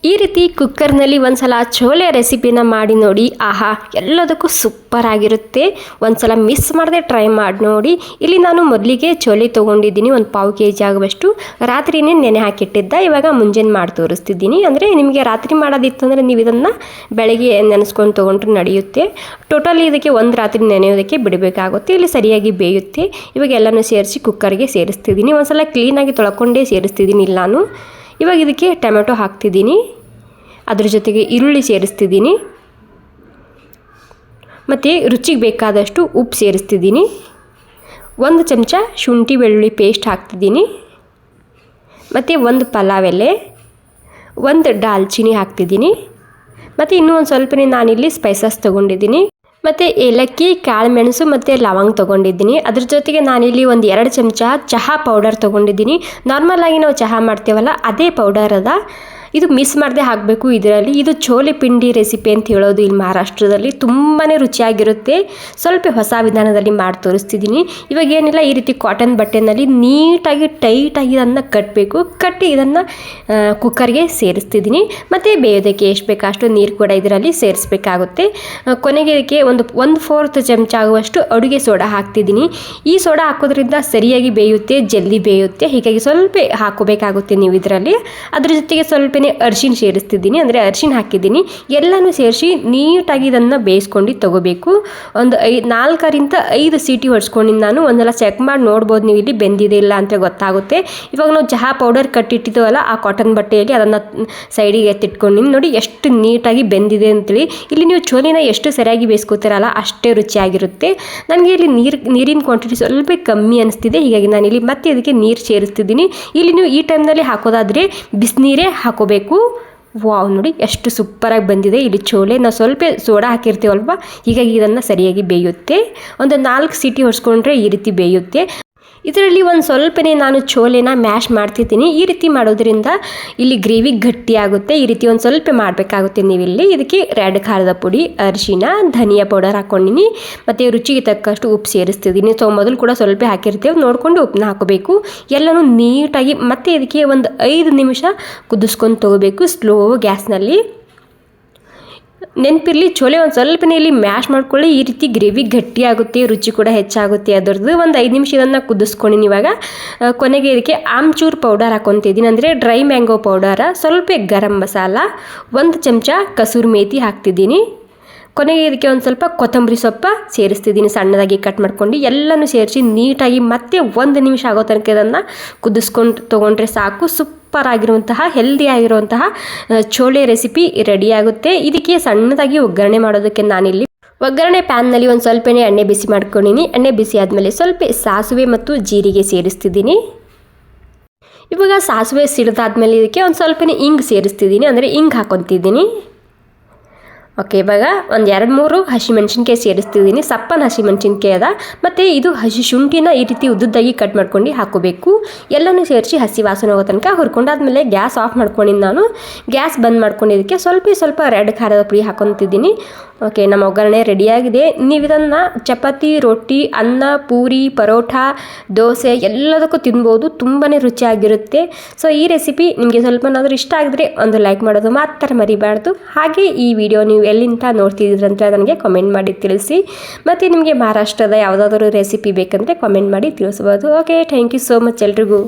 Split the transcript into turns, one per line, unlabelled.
ಈ ರೀತಿ ಕುಕ್ಕರ್ನಲ್ಲಿ ಒಂದ್ಸಲ ಚೋಲೆ ರೆಸಿಪಿನ ಮಾಡಿ ನೋಡಿ. ಆಹಾ, ಎಲ್ಲದಕ್ಕೂ ಸೂಪರ್ ಆಗಿರುತ್ತೆ. ಒಂದ್ಸಲ ಮಿಸ್ ಮಾಡದೆ ಟ್ರೈ ಮಾಡಿ ನೋಡಿ. ಇಲ್ಲಿ ನಾನು ಮೊದಲಿಗೆ ಚೋಲೆ ತೊಗೊಂಡಿದ್ದೀನಿ, ಒಂದು 1/4 kg ಆಗುವಷ್ಟು. ರಾತ್ರಿನೇ ನೆನೆ ಹಾಕಿಟ್ಟಿದ್ದ, ಇವಾಗ ಮುಂಜಾನೆ ಮಾಡಿ ತೋರಿಸ್ತಿದ್ದೀನಿ. ಅಂದರೆ ನಿಮಗೆ ರಾತ್ರಿ ಮಾಡೋದಿತ್ತು ಅಂದರೆ ನೀವು ಇದನ್ನು ಬೆಳಗ್ಗೆ ನೆನೆಸ್ಕೊಂಡು ತೊಗೊಂಡ್ರೆ ನಡೆಯುತ್ತೆ. ಟೋಟಲಿ ಇದಕ್ಕೆ ಒಂದು ರಾತ್ರಿ ನೆನೆಯೋದಕ್ಕೆ ಬಿಡಬೇಕಾಗುತ್ತೆ. ಇಲ್ಲಿ ಸರಿಯಾಗಿ ಬೇಯುತ್ತೆ. ಇವಾಗ ಎಲ್ಲನೂ ಸೇರಿಸಿ ಕುಕ್ಕರ್ಗೆ ಸೇರಿಸ್ತಿದ್ದೀನಿ. ಒಂದ್ಸಲ ಕ್ಲೀನಾಗಿ ತೊಳ್ಕೊಂಡೇ ಸೇರಿಸ್ತಿದ್ದೀನಿ ಇಲ್ಲಿ ನಾನು. ಇವಾಗ ಇದಕ್ಕೆ ಟೊಮೆಟೊ ಹಾಕ್ತಿದ್ದೀನಿ, ಅದ್ರ ಜೊತೆಗೆ ಈರುಳ್ಳಿ ಸೇರಿಸ್ತಿದ್ದೀನಿ, ಮತ್ತು ರುಚಿಗೆ ಬೇಕಾದಷ್ಟು ಉಪ್ಪು ಸೇರಿಸ್ತಿದ್ದೀನಿ. 1 ಚಮಚ ಶುಂಠಿ ಬೆಳ್ಳುಳ್ಳಿ ಪೇಸ್ಟ್ ಹಾಕ್ತಿದ್ದೀನಿ, ಮತ್ತು 1 ಪಲಾವ್ ಎಲೆ, 1 ದಾಲ್ಚಿನ್ನಿ ಹಾಕ್ತಿದ್ದೀನಿ, ಮತ್ತು ಇನ್ನೂ ಒಂದು ಸ್ವಲ್ಪನೇ ನಾನಿಲ್ಲಿ ಸ್ಪೈಸಸ್ ತೊಗೊಂಡಿದ್ದೀನಿ. ಮತ್ತು ಏಲಕ್ಕಿ, ಕಾಳುಮೆಣಸು ಮತ್ತು ಲವಂಗ ತೊಗೊಂಡಿದ್ದೀನಿ. ಅದ್ರ ಜೊತೆಗೆ ನಾನಿಲ್ಲಿ 2 ಚಮಚ ಚಹಾ ಪೌಡರ್ ತೊಗೊಂಡಿದ್ದೀನಿ. ನಾರ್ಮಲಾಗಿ ನಾವು ಚಹಾ ಮಾಡ್ತೀವಲ್ಲ ಅದೇ ಪೌಡರ್ ಅದ. ಇದು ಮಿಸ್ ಮಾಡದೆ ಹಾಕಬೇಕು ಇದರಲ್ಲಿ. ಇದು ಚೋಲೆ ಪಿಂಡಿ ರೆಸಿಪಿ ಅಂತ ಹೇಳೋದು ಇಲ್ಲಿ ಮಹಾರಾಷ್ಟ್ರದಲ್ಲಿ. ತುಂಬಾ ರುಚಿಯಾಗಿರುತ್ತೆ. ಸ್ವಲ್ಪ ಹೊಸ ವಿಧಾನದಲ್ಲಿ ಮಾಡಿ ತೋರಿಸ್ತಿದ್ದೀನಿ. ಇವಾಗ ಏನಿಲ್ಲ, ಈ ರೀತಿ ಕಾಟನ್ ಬಟ್ಟೆನಲ್ಲಿ ನೀಟಾಗಿ ಟೈಟಾಗಿ ಇದನ್ನು ಕಟ್ಟಬೇಕು. ಕಟ್ಟಿ ಇದನ್ನು ಕುಕ್ಕರ್ಗೆ ಸೇರಿಸ್ತಿದ್ದೀನಿ. ಮತ್ತು ಬೇಯೋದಕ್ಕೆ ಎಷ್ಟು ಬೇಕು ಅಷ್ಟು ನೀರು ಕೂಡ ಇದರಲ್ಲಿ ಸೇರಿಸ್ಬೇಕಾಗುತ್ತೆ. ಕೊನೆಗೆ ಇದಕ್ಕೆ 1/4 ಚಮಚ ಆಗುವಷ್ಟು ಅಡುಗೆ ಸೋಡಾ ಹಾಕ್ತಿದ್ದೀನಿ. ಈ ಸೋಡಾ ಹಾಕೋದ್ರಿಂದ ಸರಿಯಾಗಿ ಬೇಯುತ್ತೆ, ಜಲ್ದಿ ಬೇಯುತ್ತೆ. ಹೀಗಾಗಿ ಸ್ವಲ್ಪ ಹಾಕೋಬೇಕಾಗುತ್ತೆ ನೀವು ಇದರಲ್ಲಿ. ಅದ್ರ ಜೊತೆಗೆ ಸ್ವಲ್ಪ ಅರಿಶಿನ ಸೇರಿಸ್ತಿದ್ದೀನಿ, ಅಂದರೆ ಅರಿಶಿನ ಹಾಕಿದ್ದೀನಿ. ಎಲ್ಲನೂ ಸೇರಿಸಿ ನೀಟಾಗಿ ಇದನ್ನು ಬೇಯಿಸ್ಕೊಂಡು ತೊಗೋಬೇಕು. ಒಂದು 4-5 ಸೀಟಿ ಹೊಡ್ಸ್ಕೊಂಡಿದ್ದು ನಾನು. ಒಂದೆಲ್ಲ ಚೆಕ್ ಮಾಡಿ ನೋಡ್ಬೋದು ನೀವು, ಇಲ್ಲಿ ಬೆಂದಿದೆ ಇಲ್ಲ ಅಂತ ಗೊತ್ತಾಗುತ್ತೆ. ಇವಾಗ ನಾವು ಚಹಾ ಪೌಡರ್ ಕಟ್ಟಿಟ್ಟಿದ್ದೀವಲ್ಲ ಆ ಕಾಟನ್ ಬಟ್ಟೆಯಲ್ಲಿ ಅದನ್ನು ಸೈಡಿಗೆ ಎತ್ತಿಟ್ಕೊಂಡಿನಿ. ನೋಡಿ ಎಷ್ಟು ನೀಟಾಗಿ ಬೆಂದಿದೆ ಅಂತೇಳಿ. ಇಲ್ಲಿ ನೀವು ಚೋಲಿನ ಎಷ್ಟು ಸರಿಯಾಗಿ ಬೇಯಿಸ್ಕೊತೀರಲ್ಲ ಅಷ್ಟೇ ರುಚಿಯಾಗಿರುತ್ತೆ. ನನಗೆ ಇಲ್ಲಿ ನೀರಿನ ಕ್ವಾಂಟಿಟಿ ಸ್ವಲ್ಪ ಕಮ್ಮಿ ಅನಿಸ್ತಿದೆ, ಹೀಗಾಗಿ ನಾನಿಲ್ಲಿ ಮತ್ತೆ ಇದಕ್ಕೆ ನೀರು ಸೇರಿಸ್ತಿದ್ದೀನಿ. ಇಲ್ಲಿ ನೀವು ಈ ಟೈಮ್ನಲ್ಲಿ ಹಾಕೋದಾದರೆ ಬಿಸಿನೀರೇ ಹಾಕೋಬೇಕು. ವಾವ್, ನೋಡಿ ಎಷ್ಟು ಸೂಪರಾಗಿ ಬಂದಿದೆ ಇಲ್ಲಿ ಚೋಲೆ. ನಾವು ಸ್ವಲ್ಪ ಸೋಡಾ ಹಾಕಿರ್ತೀವಲ್ವ, ಹೀಗಾಗಿ ಇದನ್ನು ಸರಿಯಾಗಿ ಬೇಯುತ್ತೆ. ಒಂದು 4 ಸೀಟಿ ಹೊಡ್ಸ್ಕೊಂಡ್ರೆ ಈ ರೀತಿ ಬೇಯುತ್ತೆ. ಇದರಲ್ಲಿ ಒಂದು ಸ್ವಲ್ಪನೇ ನಾನು ಚೋಲೆನ ಮ್ಯಾಶ್ ಮಾಡ್ತಿದ್ದೀನಿ. ಈ ರೀತಿ ಮಾಡೋದ್ರಿಂದ ಇಲ್ಲಿ ಗ್ರೇವಿ ಗಟ್ಟಿಯಾಗುತ್ತೆ. ಈ ರೀತಿ ಒಂದು ಸ್ವಲ್ಪ ಮಾಡಬೇಕಾಗುತ್ತೆ ನೀವಿಲ್ಲಿ. ಇದಕ್ಕೆ ರೆಡ್ ಖಾರದ ಪುಡಿ, ಅರಿಶಿನ, ಧನಿಯಾ ಪೌಡರ್ ಹಾಕ್ಕೊಂಡಿನಿ, ಮತ್ತು ರುಚಿಗೆ ತಕ್ಕಷ್ಟು ಉಪ್ಪು ಸೇರಿಸ್ತಿದ್ದೀನಿ. ಸೊ ಮೊದಲು ಕೂಡ ಸ್ವಲ್ಪ ಹಾಕಿರ್ತೇವೆ, ನೋಡಿಕೊಂಡು ಉಪ್ಪನ್ನ ಹಾಕೋಬೇಕು. ಎಲ್ಲನೂ ನೀಟಾಗಿ ಮತ್ತೆ ಇದಕ್ಕೆ ಒಂದು 5 ನಿಮಿಷ ಕುದಿಸ್ಕೊಂಡು ತೊಗೋಬೇಕು ಸ್ಲೋ ಗ್ಯಾಸ್ನಲ್ಲಿ. ನೆನಪಿರಲಿ, ಚೋಲೆ ಒಂದು ಸ್ವಲ್ಪನೇ ಇಲ್ಲಿ ಮ್ಯಾಶ್ ಮಾಡ್ಕೊಳ್ಳಿ. ಈ ರೀತಿ ಗ್ರೇವಿ ಗಟ್ಟಿಯಾಗುತ್ತೆ, ರುಚಿ ಕೂಡ ಹೆಚ್ಚಾಗುತ್ತೆ ಅದರದ್ದು. ಒಂದು 5 ನಿಮಿಷ ಇದನ್ನು ಕುದಿಸ್ಕೊಂಡಿನಿ. ಇವಾಗ ಕೊನೆಗೆ ಇದಕ್ಕೆ ಆಮ್ಚೂರ್ ಪೌಡರ್ ಹಾಕ್ಕೊತಿದ್ದೀನಿ, ಅಂದರೆ ಡ್ರೈ ಮ್ಯಾಂಗೋ ಪೌಡರ, ಸ್ವಲ್ಪ ಗರಂ ಮಸಾಲ, 1 ಚಮಚ ಕಸೂರಿ ಮೇಥಿ ಹಾಕ್ತಿದ್ದೀನಿ. ಕೊನೆಗೆ ಇದಕ್ಕೆ ಒಂದು ಸ್ವಲ್ಪ ಕೊತ್ತಂಬರಿ ಸೊಪ್ಪು ಸೇರಿಸ್ತಿದ್ದೀನಿ, ಸಣ್ಣದಾಗಿ ಕಟ್ ಮಾಡ್ಕೊಂಡು. ಎಲ್ಲನೂ ಸೇರಿಸಿ ನೀಟಾಗಿ ಮತ್ತೆ 1 ನಿಮಿಷ ಆಗೋ ತನಕ ಇದನ್ನು ಕುದಿಸ್ಕೊಂಡು ತೊಗೊಂಡ್ರೆ ಸಾಕು. ಸೂಪರ್ ಆಗಿರುವಂತಹ ಹೆಲ್ದಿ ಆಗಿರುವಂತಹ ಚೋಲೆ ರೆಸಿಪಿ ರೆಡಿಯಾಗುತ್ತೆ. ಇದಕ್ಕೆ ಸಣ್ಣದಾಗಿ ಒಗ್ಗರಣೆ ಮಾಡೋದಕ್ಕೆ ನಾನಿಲ್ಲಿ ಒಗ್ಗರಣೆ ಪ್ಯಾನ್ನಲ್ಲಿ ಒಂದು ಸ್ವಲ್ಪನೇ ಎಣ್ಣೆ ಬಿಸಿ ಮಾಡ್ಕೊಂಡಿನಿ. ಎಣ್ಣೆ ಬಿಸಿ ಆದಮೇಲೆ ಸ್ವಲ್ಪ ಸಾಸಿವೆ ಮತ್ತು ಜೀರಿಗೆ ಸೇರಿಸ್ತಿದ್ದೀನಿ. ಇವಾಗ ಸಾಸಿವೆ ಸಿಡಿದಾದ್ಮೇಲೆ ಇದಕ್ಕೆ ಒಂದು ಸ್ವಲ್ಪನೇ ಇಂಗು ಸೇರಿಸ್ತಿದ್ದೀನಿ, ಅಂದರೆ ಇಂಗು ಹಾಕ್ಕೊತಿದ್ದೀನಿ. ಓಕೆ, ಇವಾಗ ಒಂದು 2-3 ಹಸಿಮೆಣ್ಸಿನ್ಕಾಯಿ ಸೇರಿಸ್ತಿದ್ದೀನಿ. ಸಪ್ಪನ ಹಸಿಮೆಣ್ಸಿನ್ಕಾಯಿ ಅದ. ಮತ್ತು ಇದು ಹಸಿ ಶುಂಠಿನ ಈ ರೀತಿ ಉದ್ದುದ್ದಾಗಿ ಕಟ್ ಮಾಡ್ಕೊಂಡು ಹಾಕೋಬೇಕು. ಎಲ್ಲನೂ ಸೇರಿಸಿ ಹಸಿ ವಾಸನೆ ಹೋಗೋ ತನಕ ಹುರ್ಕೊಂಡಾದ್ಮೇಲೆ ಗ್ಯಾಸ್ ಆಫ್ ಮಾಡ್ಕೊಂಡಿದ್ದು ನಾನು. ಗ್ಯಾಸ್ ಬಂದ್ ಮಾಡ್ಕೊಂಡಿದ್ದಕ್ಕೆ ಸ್ವಲ್ಪ ರೆಡ್ ಖಾರದ ಪುಡಿ ಹಾಕೊತಿದ್ದೀನಿ. ಓಕೆ, ನಮ್ಮ ಒಗ್ಗರಣೆ ರೆಡಿಯಾಗಿದೆ. ನೀವು ಇದನ್ನು ಚಪಾತಿ, ರೊಟ್ಟಿ, ಅನ್ನ, ಪೂರಿ, ಪರೋಠ, ದೋಸೆ ಎಲ್ಲದಕ್ಕೂ ತಿನ್ಬೋದು. ತುಂಬಾ ರುಚಿಯಾಗಿರುತ್ತೆ. ಸೊ ಈ ರೆಸಿಪಿ ನಿಮಗೆ ಸ್ವಲ್ಪನಾದರೂ ಇಷ್ಟ ಆಗಿದ್ರೆ ಒಂದು ಲೈಕ್ ಮಾಡೋದು ಮಾತ್ರ ಮರಿಬಾರ್ದು. ಹಾಗೆ ಈ ವಿಡಿಯೋ ನೀವು ಎಲ್ಲಿಂದ ನೋಡ್ತಿದ್ದೀರಂತ ನನಗೆ ಕಾಮೆಂಟ್ ಮಾಡಿ ತಿಳಿಸಿ. ಮತ್ತು ನಿಮಗೆ ಮಹಾರಾಷ್ಟ್ರದ ಯಾವುದಾದ್ರೂ ರೆಸಿಪಿ ಬೇಕಂದರೆ ಕಾಮೆಂಟ್ ಮಾಡಿ ತಿಳಿಸ್ಬೋದು. Okay, thank you so much ಎಲ್ರಿಗೂ.